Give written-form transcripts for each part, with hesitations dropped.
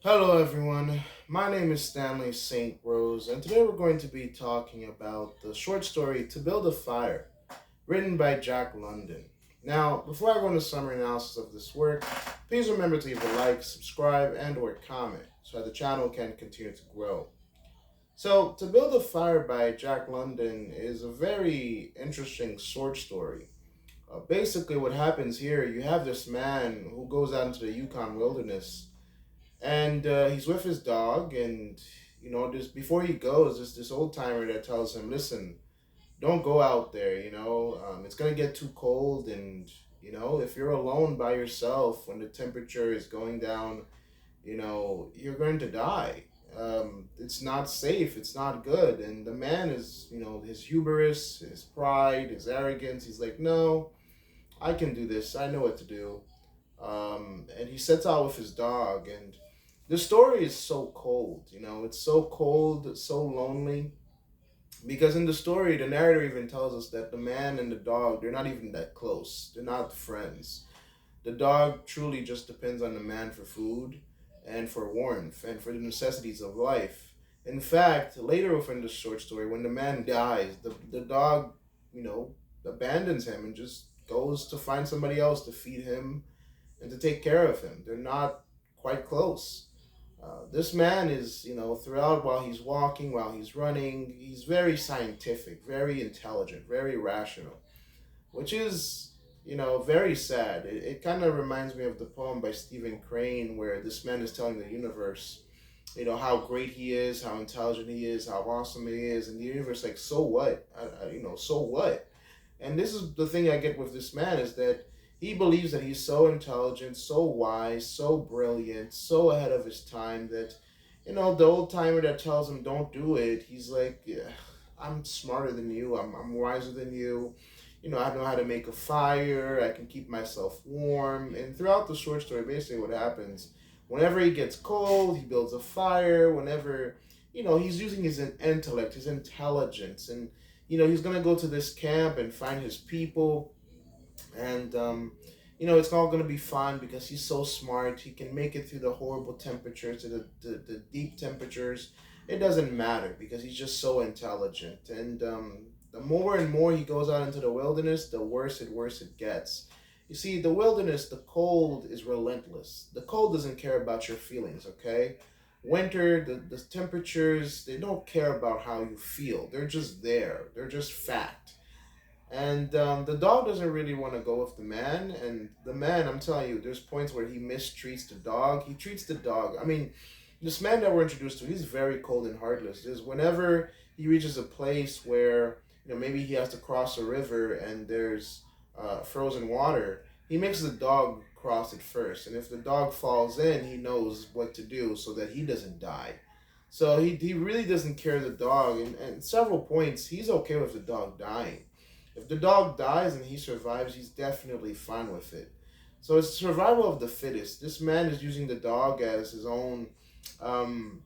Hello, everyone. My name is Stanley St. Rose, and today we're going to be talking about the short story To Build a Fire, written by Jack London. Now, before I go into summary analysis of this work, please remember to leave a like, subscribe, and/or comment so that the channel can continue to grow. So, To Build a Fire by Jack London is a very interesting short story. Basically, what happens here, you have this man who goes out into the Yukon wilderness and he's with his dog, and just before he goes, there's this old timer that tells him, listen, don't go out there, it's gonna get too cold, and if you're alone by yourself when the temperature is going down, you're going to die. It's not safe, it's not good. And the man is, his hubris, his pride, his arrogance, he's like, no, I can do this, I know what to do. And he sets out with his dog, and the story is so cold. It's so cold, so lonely. Because in the story, the narrator even tells us that the man and the dog, they're not even that close. They're not friends. The dog truly just depends on the man for food and for warmth and for the necessities of life. In fact, later within the short story, when the man dies, the dog, you know, abandons him and just goes to find somebody else to feed him and to take care of him. They're not quite close. This man is, throughout while he's walking, while he's running, he's very scientific, very intelligent, very rational, which is, very sad. It kind of reminds me of the poem by Stephen Crane, where this man is telling the universe, how great he is, how intelligent he is, how awesome he is, and the universe, like, so what? So what? And this is the thing I get with this man is that he believes that he's so intelligent, so wise, so brilliant, so ahead of his time that, the old timer that tells him don't do it, he's like, yeah, I'm smarter than you, I'm wiser than you. I know how to make a fire, I can keep myself warm. And throughout the short story, basically what happens, whenever he gets cold, he builds a fire. Whenever, he's using his intellect, his intelligence, and he's gonna go to this camp and find his people, and it's all gonna be fun because he's so smart. He can make it through the horrible temperatures, to the deep temperatures. It doesn't matter because he's just so intelligent. And the more and more he goes out into the wilderness, the worse it gets. You see, the wilderness, the cold is relentless. The cold doesn't care about your feelings, okay? Winter, the temperatures, they don't care about how you feel. They're just there. They're just fact. And the dog doesn't really want to go with the man. And the man, I'm telling you, there's points where he mistreats the dog. He treats the dog. I mean, this man that we're introduced to, he's very cold and heartless. There's whenever he reaches a place where, maybe he has to cross a river and there's frozen water, he makes the dog cross it first. And if the dog falls in, he knows what to do so that he doesn't die. So he really doesn't care the dog. And at several points, he's okay with the dog dying. If the dog dies and he survives, he's definitely fine with it. So it's survival of the fittest. This man is using the dog um,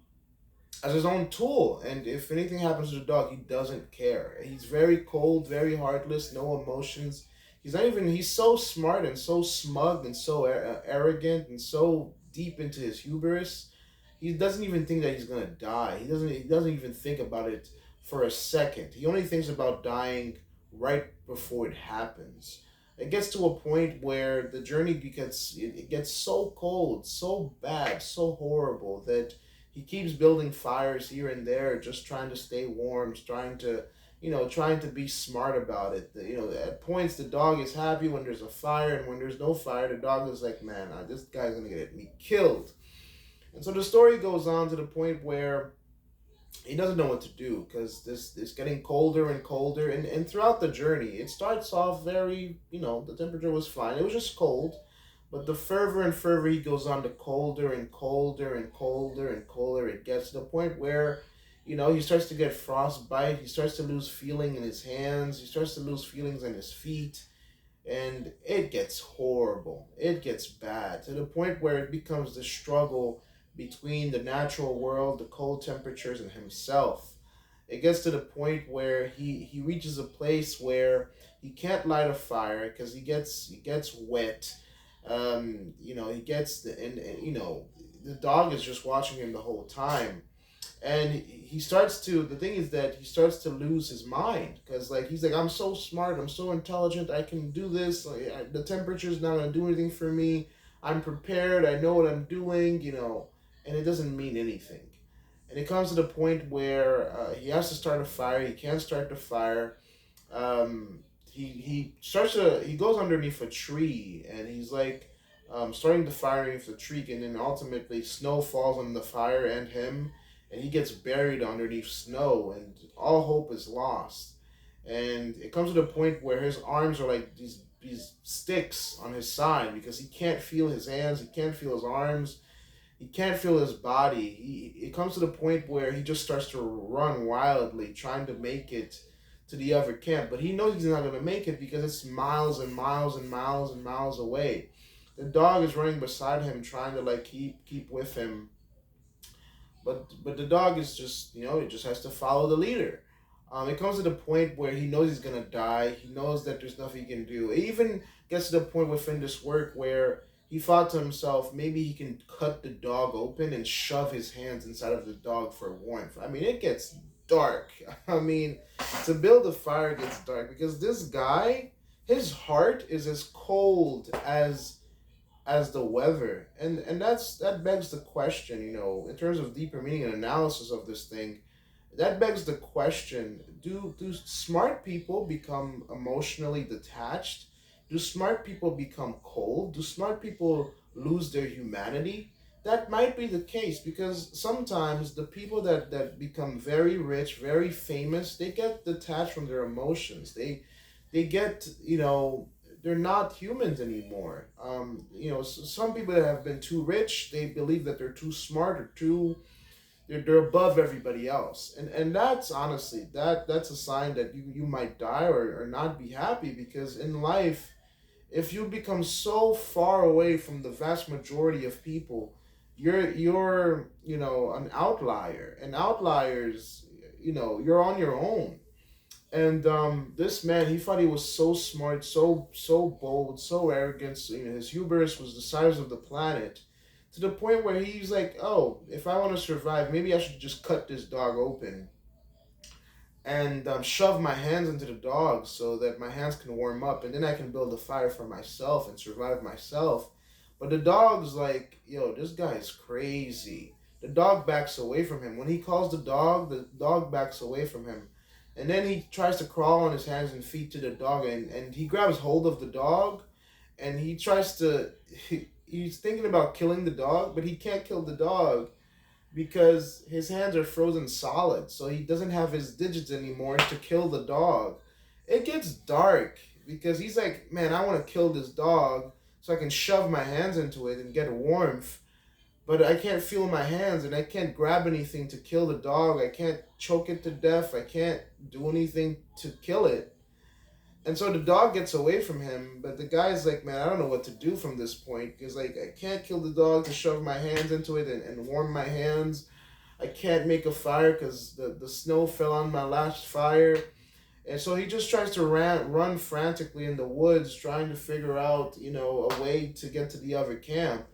as his own tool, and if anything happens to the dog, he doesn't care. He's very cold, very heartless, no emotions. He's not even. He's so smart and so smug and so arrogant and so deep into his hubris. He doesn't even think that he's gonna die. He doesn't even think about it for a second. He only thinks about dying right before it happens. It gets to a point where the journey it gets so cold, so bad, so horrible that he keeps building fires here and there, just trying to stay warm, trying to be smart about it. At points the dog is happy when there's a fire, and when there's no fire, the dog is like, man, this guy's gonna get me killed. And so the story goes on to the point where he doesn't know what to do because this is getting colder and colder. And throughout the journey, it starts off very, the temperature was fine. It was just cold. But the further and further he goes on, the colder and colder and colder and colder it gets, to the point where, he starts to get frostbite. He starts to lose feeling in his hands. He starts to lose feelings in his feet. And it gets horrible. It gets bad to the point where it becomes the struggle between the natural world, the cold temperatures, and himself. It gets to the point where he reaches a place where he can't light a fire because he gets wet. He gets the and the dog is just watching him the whole time. And he starts to, the thing is that he starts to lose his mind, because like he's like, I'm so smart, I'm so intelligent, I can do this, like, the temperature's not going to do anything for me, I'm prepared, I know what I'm doing, and it doesn't mean anything. And it comes to the point where he has to start a fire, he can't start the fire. He goes underneath a tree, and he's like, starting the fire underneath the tree, and then ultimately snow falls on the fire and him, and he gets buried underneath snow, and all hope is lost. And it comes to the point where his arms are like these sticks on his side, because he can't feel his hands, he can't feel his arms, he can't feel his body. It comes to the point where he just starts to run wildly, trying to make it to the other camp. But he knows he's not going to make it because it's miles and miles and miles and miles away. The dog is running beside him, trying to like keep with him. But the dog is just, it just has to follow the leader. It comes to the point where he knows he's gonna die. He knows that there's nothing he can do. It even gets to the point within this work where he thought to himself, maybe he can cut the dog open and shove his hands inside of the dog for warmth. I mean, it gets dark. I mean, to build a fire gets dark, because this guy, his heart is as cold as the weather. And that begs the question, in terms of deeper meaning and analysis of this thing, that begs the question, do smart people become emotionally detached? Do smart people become cold? Do smart people lose their humanity? That might be the case, because sometimes the people that become very rich, very famous, they get detached from their emotions. They get, they're not humans anymore. Some people that have been too rich, they believe that they're too smart, or they're above everybody else, and that's honestly, that's a sign that you might die, or not be happy, because in life, if you become so far away from the vast majority of people, you're an outlier, and outliers, you're on your own. And this man, he thought he was so smart, so bold, so arrogant. So, his hubris was the size of the planet, to the point where he's like, "Oh, if I want to survive, maybe I should just cut this dog open and shove my hands into the dog so that my hands can warm up, and then I can build a fire for myself and survive myself." But the dog's like, "Yo, this guy is crazy." The dog backs away from him. When he calls the dog backs away from him. And then he tries to crawl on his hands and feet to the dog, and he grabs hold of the dog, and he tries to, he's thinking about killing the dog, but he can't kill the dog because his hands are frozen solid, so he doesn't have his digits anymore to kill the dog. It gets dark, because he's like, man, I want to kill this dog so I can shove my hands into it and get warmth, but I can't feel my hands, and I can't grab anything to kill the dog. I can't choke it to death. I can't do anything to kill it. And so the dog gets away from him, but the guy's like, man, I don't know what to do from this point, because like I can't kill the dog to shove my hands into it and warm my hands. I can't make a fire because the snow fell on my last fire. And so he just tries to run frantically in the woods, trying to figure out, a way to get to the other camp.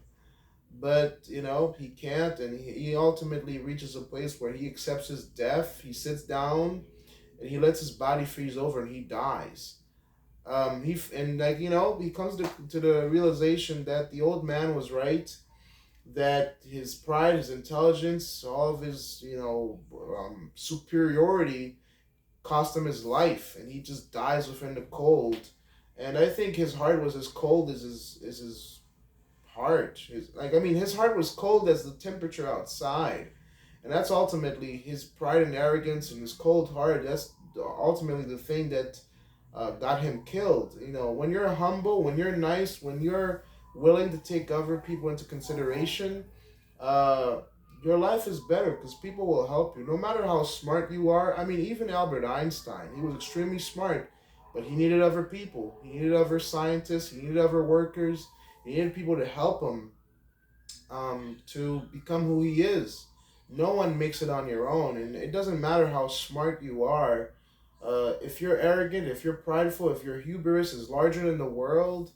But he can't, and he ultimately reaches a place where he accepts his death. He sits down and he lets his body freeze over, and he dies. He comes to the realization that the old man was right, that his pride, his intelligence, all of his superiority cost him his life, and he just dies within the cold. And I think his heart was as cold as his heart. His heart was cold as the temperature outside, and that's ultimately his pride and arrogance and his cold heart. That's ultimately the thing that got him killed. When you're humble, when you're nice, when you're willing to take other people into consideration, uh, your life is better, because people will help you, no matter how smart you are. I mean, even Albert Einstein, he was extremely smart, but he needed other people. He needed other scientists. He needed other workers. He needed people to help him to become who he is. No one makes it on your own, and it doesn't matter how smart you are. If you're arrogant, if you're prideful, if your hubris is larger than the world,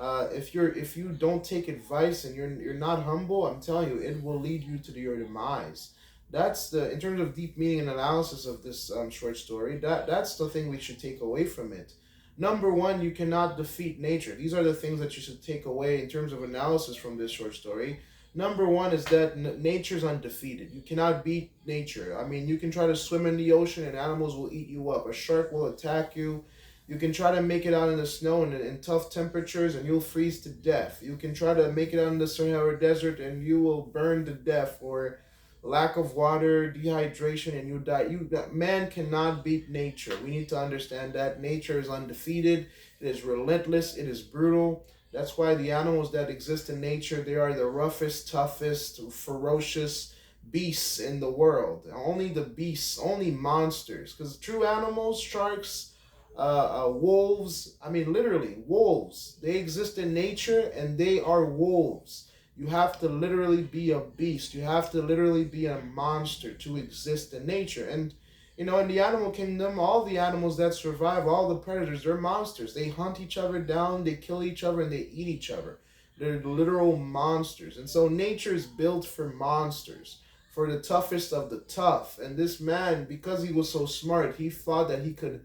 If you don't take advice and you're not humble, I'm telling you, it will lead you to your demise. That's the in terms of deep meaning and analysis of this short story. That's the thing we should take away from it. Number one, you cannot defeat nature. These are the things that you should take away in terms of analysis from this short story. Number one is that nature's undefeated. You cannot beat nature. I mean, you can try to swim in the ocean and animals will eat you up. A shark will attack you. You can try to make it out in the snow and in tough temperatures and you'll freeze to death. You can try to make it out in the Sahara Desert and you will burn to death or lack of water, dehydration, and you die. Man cannot beat nature. We need to understand that nature is undefeated. It is relentless. It is brutal. That's why the animals that exist in nature, they are the roughest, toughest, ferocious beasts in the world. Only the beasts, only monsters. Because true animals, sharks, wolves, I mean literally wolves. They exist in nature and they are wolves. You have to literally be a beast. You have to literally be a monster to exist in nature. And in the animal kingdom, all the animals that survive, all the predators, they're monsters. They hunt each other down, they kill each other, and they eat each other. They're literal monsters. And so nature is built for monsters, for the toughest of the tough. And this man, because he was so smart, he thought that he could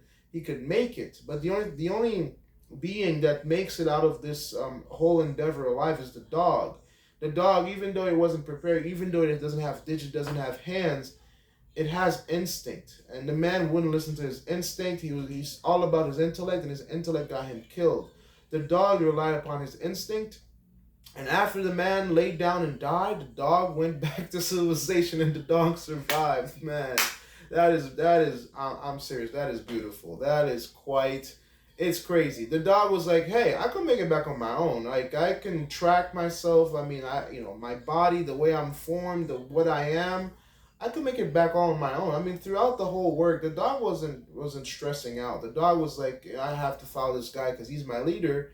make it. But the only being that makes it out of this whole endeavor alive is the dog. The dog, even though it wasn't prepared, even though it doesn't have digits, doesn't have hands, it has instinct. And the man wouldn't listen to his instinct. He's all about his intellect, and his intellect got him killed. The dog relied upon his instinct. And after the man laid down and died, the dog went back to civilization, and the dog survived. Man, I'm serious. That is beautiful. That is quite. It's crazy. The dog was like, "Hey, I can make it back on my own. Like I can track myself. I mean, my body, the way I'm formed, what I am, I can make it back on my own. I mean, throughout the whole work, the dog wasn't stressing out. The dog was like, I have to follow this guy because he's my leader.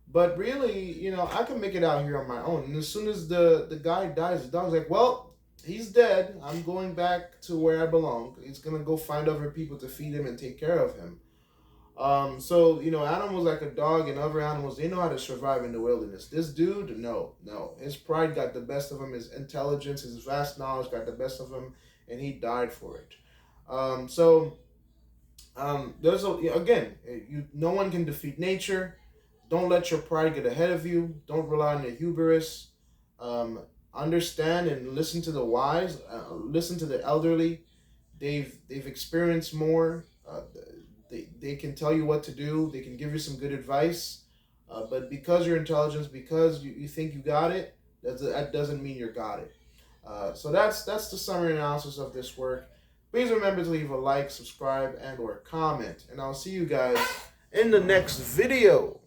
But really, I can make it out here on my own. And as soon as the guy dies, the dog's like, well, he's dead. I'm going back to where I belong. He's gonna go find other people to feed him and take care of him. So animals like a dog and other animals, they know how to survive in the wilderness. This dude, no, his pride got the best of him. His intelligence, his vast knowledge got the best of him, and he died for it. Again, no one can defeat nature. Don't let your pride get ahead of you. Don't rely on your hubris. Understand and listen to the wise. Listen to the elderly. They've experienced more. They can tell you what to do. They can give you some good advice. But because you're intelligent, because you think you got it, that doesn't mean you got it. So that's the summary analysis of this work. Please remember to leave a like, subscribe, and or comment. And I'll see you guys in the next video.